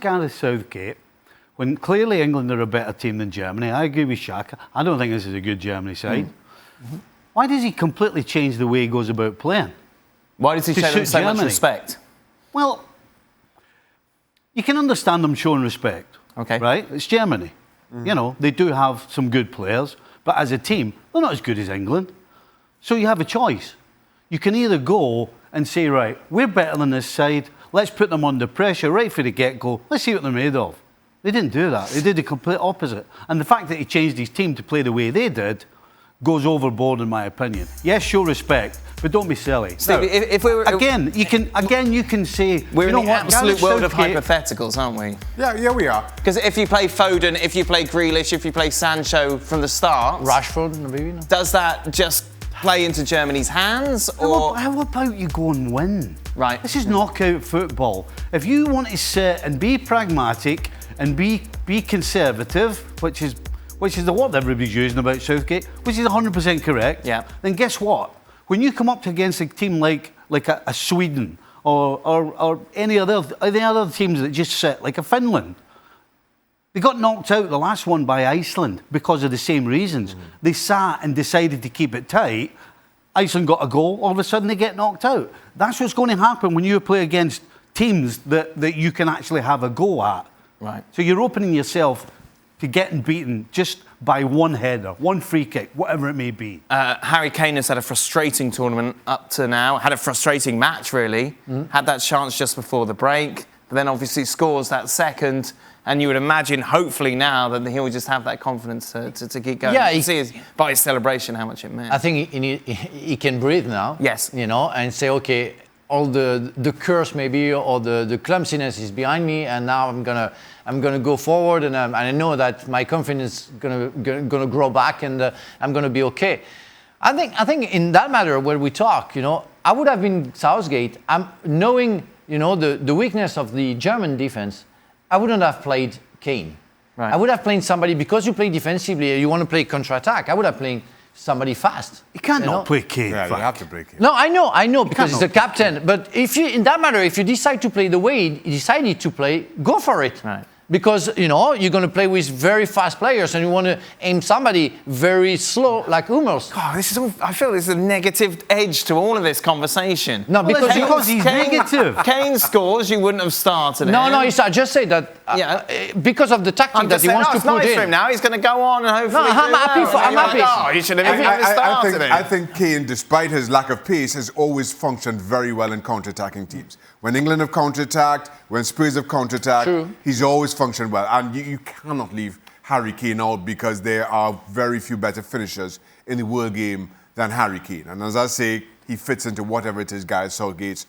Gareth Southgate, when clearly England are a better team than Germany, I agree with Shaka. I don't think this is a good Germany side. Why does he completely change the way he goes about playing? Why does he show them so much respect? Well, you can understand them showing respect. Okay. Right? It's Germany. You know, they do have some good players, but as a team, they're not as good as England. So you have a choice. You can either go and say, right, we're better than this side, let's put them under pressure right for the get-go, let's see what they're made of. They didn't do that. They did the complete opposite. And the fact that he changed his team to play the way they did goes overboard, in my opinion. Yes, show respect, but don't be silly. Steve, now, if we were... Again, you can say... We're you know in the what, absolute world of Southgate, hypotheticals, aren't we? Yeah, we are. Because if you play Foden, if you play Grealish, if you play Sancho from the start... Rashford, maybe? No? Does that just play into Germany's hands, or...? How about you go and win? Right. This is knockout football. If you want to sit and be pragmatic and be conservative, which is the word everybody's using about Southgate, which is 100% correct, yeah. Then guess what? When you come up against a team like a Sweden or any other teams that just sit, like a Finland, they got knocked out the last one by Iceland because of the same reasons. They sat and decided to keep it tight. Iceland got a goal, all of a sudden they get knocked out. That's what's going to happen when you play against teams that you can actually have a go at. Right. So you're opening yourself to getting beaten just by one header, one free kick, whatever it may be. Harry Kane has had a frustrating tournament up to now, had a frustrating match really, had that chance just before the break, but then obviously scores that second, and you would imagine, hopefully now, that he'll just have that confidence to keep going. Yeah, you see by his celebration how much it meant. I think he can breathe now. Yes. You know, and say, okay, all the curse maybe or the clumsiness is behind me, and now I'm gonna go forward, and I know that my confidence is gonna grow back, and I'm gonna be okay. I think in that matter where we talk, you know, I would have been Southgate. Knowing, you know, the weakness of the German defense, I wouldn't have played Kane. Right. I would have played somebody, because you play defensively, you want to play counter-attack. I would have played somebody fast. You can't not play Kane. Yeah, you have to play Kane. No, I know, because he's the captain. But if you, in that matter, if you decide to play the way he decided to play, go for it. Right. Because, you know, you're going to play with very fast players, and you want to aim somebody very slow, like Hummels. God, this is all, I feel there's a negative edge to all of this conversation. No, because he's negative. Kane scores, you wouldn't have started it. No, I just say that because of the tactic that he wants to put nice in. for him now. He's going to go on and hopefully. No, I'm happy. I'm happy. Oh, he should have even started it. I think Kane, despite his lack of pace, has always functioned very well in counter-attacking teams. When England have counter-attacked, when Spurs have counter-attacked, he's always functioned well. And you cannot leave Harry Kane out, because there are very few better finishers in the world game than Harry Kane. And as I say, he fits into whatever it is Gareth Southgate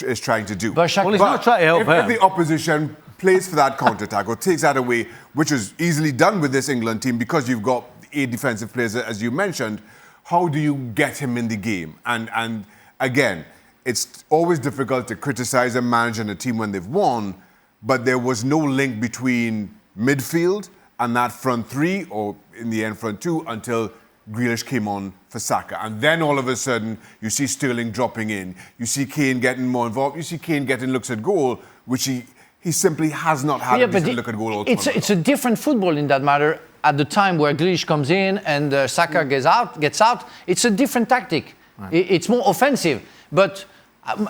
is trying to do. But he's not trying to help him. If the opposition plays for that counter-attack or takes that away, which is easily done with this England team because you've got 8 defensive players, as you mentioned, how do you get him in the game? And again, it's always difficult to criticize a manager and a team when they've won, but there was no link between midfield and that front 3, or in the end front 2, until Grealish came on for Saka. And then all of a sudden, you see Sterling dropping in. You see Kane getting more involved. You see Kane getting looks at goal, which he simply has not had a decent look at goal all tournament. It's a different football in that matter. At the time where Grealish comes in and Saka gets out, it's a different tactic. Right. It's more offensive. But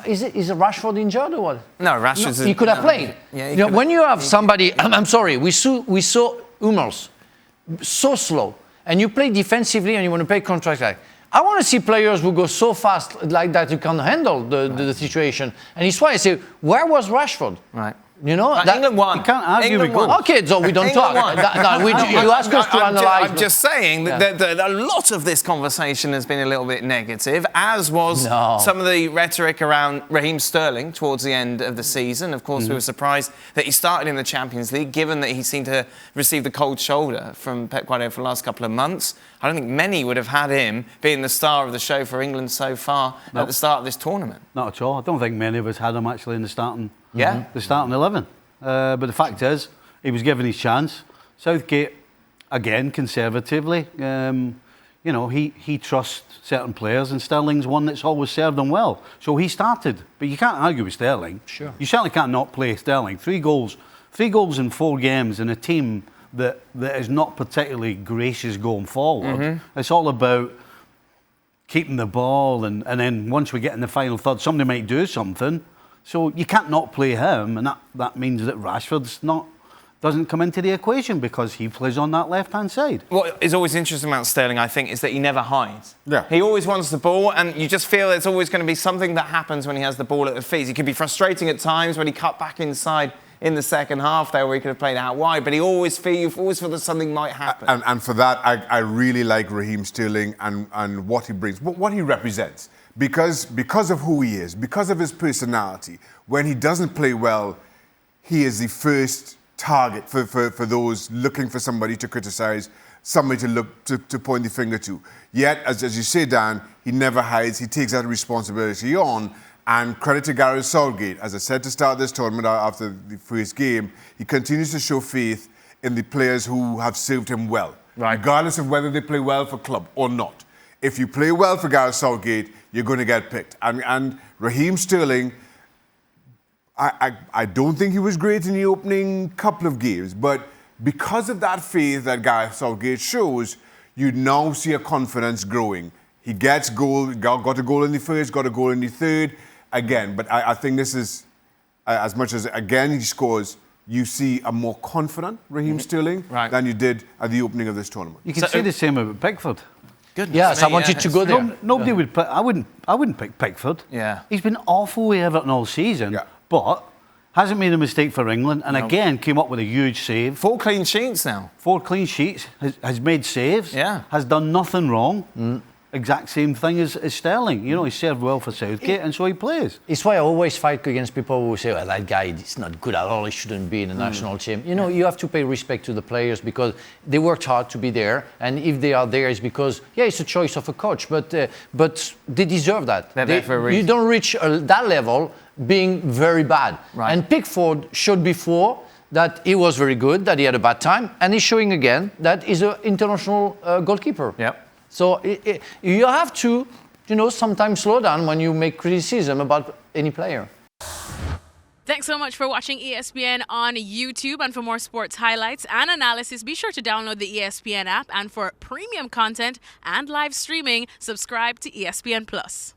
is Rashford injured or what? No, Rashford's... He could have played. Yeah, you know, when you have somebody... I'm sorry, we saw Hummels so slow, and you play defensively and you want to play counter-attack. I want to see players who go so fast like that you can handle the situation. And it's why I say, where was Rashford? Right. You know, England won. You can't argue with goals. Okay, so we don't England talk. won. You ask us to analyse. I'm just saying that a lot of this conversation has been a little bit negative, as was some of the rhetoric around Raheem Sterling towards the end of the season. Of course, we were surprised that he started in the Champions League, given that he seemed to receive the cold shoulder from Pep Guardiola for the last couple of months. I don't think many would have had him being the star of the show for England so far at the start of this tournament. Not at all. I don't think many of us had him actually in the starting 11. But the fact is, he was given his chance. Southgate, again, conservatively, you know, he trusts certain players, and Sterling's one that's always served him well. So he started, but you can't argue with Sterling. Sure. You certainly can't not play Sterling. 3 goals 3 goals in 4 games in a team that is not particularly gracious going forward. It's all about keeping the ball, and then once we get in the final third, somebody might do something. So you can't not play him, and that means that Rashford's doesn't come into the equation because he plays on that left-hand side. What is always interesting about Sterling, I think, is that he never hides. Yeah. He always wants the ball, and you just feel there's always going to be something that happens when he has the ball at the feet. It can be frustrating at times when he cut back inside in the second half there where he could have played out wide, but you always feel that something might happen. And for that, I really like Raheem Sterling and what he brings, what he represents. Because of who he is, because of his personality, when he doesn't play well, he is the first target for those looking for somebody to criticize, somebody to look to point the finger to. Yet, as you say, Dan, he never hides. He takes that responsibility on. And credit to Gareth Southgate. As I said to start this tournament after the first game, he continues to show faith in the players who have served him well, regardless of whether they play well for club or not. If you play well for Gareth Southgate, you're going to get picked. And Raheem Sterling, I don't think he was great in the opening couple of games, but because of that faith that Gareth Southgate shows, you now see a confidence growing. He gets goal, got a goal in the first, got a goal in the third, again. But I think this is, as much as, again, he scores, you see a more confident Raheem Sterling than you did at the opening of this tournament. You can say the same about Pickford. Goodness Yes, me, I wanted to go there. Nobody would pick. I wouldn't pick Pickford. Yeah. He's been awful with Everton all season. Yeah. But hasn't made a mistake for England, and again came up with a huge save. 4 clean sheets now. 4 clean sheets, has made saves, has done nothing wrong. Exact same thing as Sterling. You know, he served well for Southgate, and so he plays. It's why I always fight against people who say, well, that guy is not good at all, he shouldn't be in the national team. You know, you have to pay respect to the players because they worked hard to be there, and if they are there, it's because, it's a choice of a coach, but they deserve that. They're there for a reason. You don't reach that level being very bad. And Pickford showed before that he was very good, that he had a bad time, and he's showing again that he's an international goalkeeper. Yep. So you have to, sometimes slow down when you make criticism about any player. Thanks so much for watching ESPN on YouTube. And for more sports highlights and analysis, be sure to download the ESPN app. And for premium content and live streaming, subscribe to ESPN Plus.